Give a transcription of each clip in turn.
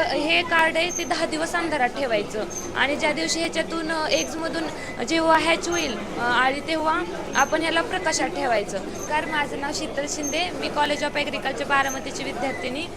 हे कार्ड आहे ते 10 दिवस अंधारात ठेवायचं आणि ज्या दिवशी ह्याच्यातून एग्जमधून जेव्हा हॅच होईल आणि तेव्हा आपण ह्याला प्रकाशात ठेवायचं. कारण माझं नाव शीतल शिंदे, मी कॉलेज ऑफ ॲग्रिकल्चर बारामतीची विद्यार्थिनी.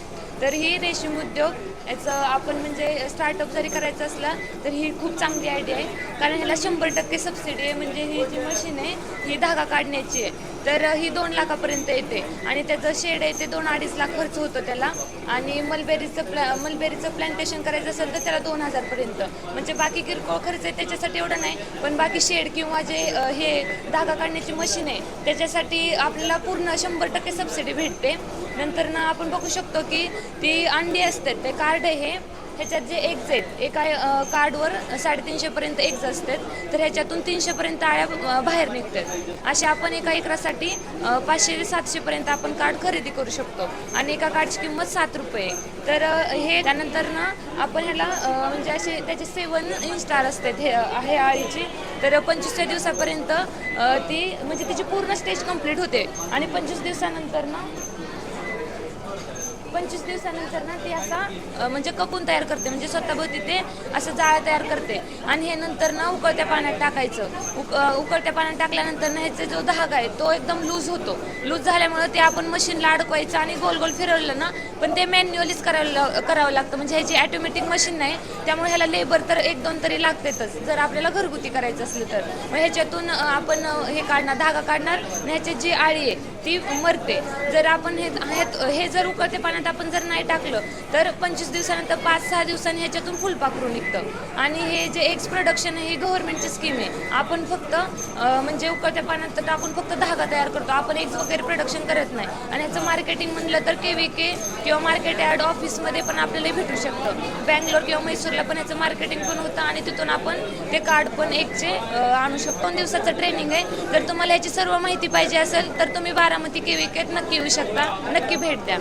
तर ही रेशीम उद्योग याचं आपण म्हणजे स्टार्टअप जरी करायचं असला तर ही खूप चांगली आयडिया आहे. कारण ह्याला 100% सबसिडी आहे. म्हणजे ही जी मशीन आहे ही धागा काढण्याची आहे. तर ही 2 लाखापर्यंत येते आणि त्याचं शेड आहे ते 2-2.5 लाख खर्च होतो त्याला. आणि मलबेरीचं प्लॅन्टेशन करायचं असेल तर त्याला 2,000पर्यंत. म्हणजे बाकी किरकोळ खर्च आहे त्याच्यासाठी एवढं नाही, पण बाकी शेड किंवा जे हे धागा काढण्याची मशीन आहे त्याच्यासाठी आपल्याला पूर्ण 100% सबसिडी भेटते. नंतर ना आपण बघू शकतो की ती अंडी असतात, ते कार्ड आहे हे. ह्याच्यात जे एग्ज आहेत, एका कार्डवर 350पर्यंत एग्ज असतात. तर ह्याच्यातून 300पर्यंत आळ्या बाहेर निघतात. असे आपण एका एकरासाठी 500 ते 700पर्यंत आपण कार्ड खरेदी करू शकतो आणि एका कार्डची किंमत ₹7. तर हे त्यानंतर ना आपण ह्याला म्हणजे असे त्याचे 7 इन्स्टार असतात हे आळीची. तर 25व्या दिवसापर्यंत ती म्हणजे तिची पूर्ण स्टेज कंप्लीट होते आणि 25 दिवसानंतर ना ती असा म्हणजे कपून तयार करते, म्हणजे स्वतःभोवती ते असं जाळं तयार करते. आणि हे नंतर ना उकळत्या पाण्यात टाकायचं. उकळत्या पाण्यात टाकल्यानंतर ना ह्याचा जो धागा आहे तो एकदम लूज होतो. लूज झाल्यामुळं ते आपण मशीनला अडकवायचं आणि गोल गोल फिरवलं ना, पण ते मॅन्युअलीच करावं लागतं. म्हणजे ह्याची ॲटोमॅटिक मशीन नाही, त्यामुळे ह्याला लेबर तर 1-2 तरी लागतातच जर आपल्याला घरगुती करायचं असलं तर. मग ह्याच्यातून आपण हे काढणार, धागा काढणार आणि ह्याची जी आळी आहे ती मरते. जर आपण हे जर उकळत्या पाण्यात आपण जर नाही टाकलं तर 25 दिवसानंतर 5-6 दिवसांनी ह्याच्यातून फुलपाखरू निघतं. आणि हे जे एग्स प्रोडक्शन आहे ही गव्हर्नमेंटची स्कीम आहे. आपण फक्त म्हणजे उकळत्या पाण्यात टाकून फक्त धागा तयार करतो, आपण एग्स वगैरे प्रोडक्शन करत नाही. आणि ह्याचं मार्केटिंग म्हणलं तर KVK किंवा मार्केट यार्ड ऑफिसमध्ये पण आपल्याला भेटू शकतं. बँगलोर किंवा मैसूरला पण ह्याचं मार्केटिंग पण होतं आणि तिथून आपण ते कार्ड पण एगचे आणू शकतो. 2 दिवसाचं ट्रेनिंग आहे. जर तुम्हाला ह्याची सर्व माहिती पाहिजे असेल तर तुम्ही बारामती KVK नक्की येऊ शकता. नक्की भेट द्या.